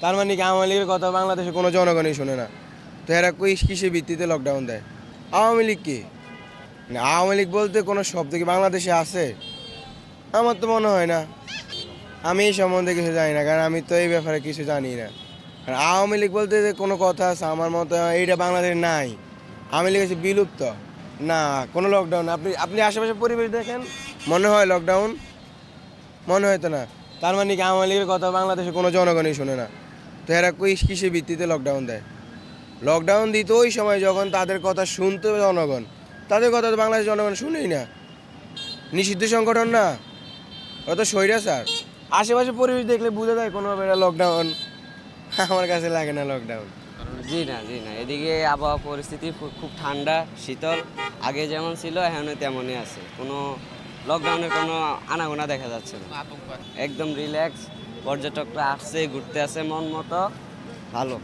তার মানে কি আওয়ামী লীগের কথা বাংলাদেশে কোনো জনগণই শোনে না? তো এরা কিসের ভিত্তিতে লকডাউন দেয়? আওয়ামী লীগ কি? না, আওয়ামী লীগ বলতে কোনো শব্দ কি বাংলাদেশে আছে? আমার তো মনে হয় না। আমি এই সম্বন্ধে কিছু জানি না, কারণ আমি তো এই ব্যাপারে কিছু জানি না। আর আওয়ামী লীগ বলতে যে কোনো কথা আছে আমার মতে এইটা বাংলাদেশে নাই। আওয়ামী লীগ হচ্ছে বিলুপ্ত। না, কোনো লকডাউন আপনি আপনি আশেপাশে পরিবেশ দেখেন, মনে হয় লকডাউন? মনে হয় তো না। তার মানে কি আওয়ামী লীগের কথা বাংলাদেশে কোনো জনগণই শোনে না? তো এরা কিসের ভিত্তিতে লকডাউন দেয়? লকডাউন দিত ওই সময় যখন তাদের কথা শুনতো জনগণ। তাদের কথা তো বাংলাদেশের জনগণ শুনেই না। নিষিদ্ধ সংগঠন না, ওরা তো স্বৈরাচার। আশেপাশে পরিবেশ দেখলে বোঝা যায় কোনোভাবে এটা লকডাউন। আমার কাছে লাগে না লকডাউন। জি না, জি না, এদিকে আবহাওয়া পরিস্থিতি খুব ঠান্ডা শীতল, আগে যেমন ছিল এখনও তেমনই আছে। কোনো লকডাউনের কোনো আনাগোনা দেখা যাচ্ছে না, একদম রিল্যাক্স। পর্যটকরা আসছে, ঘুরতে আসে মন মতো, ভালো।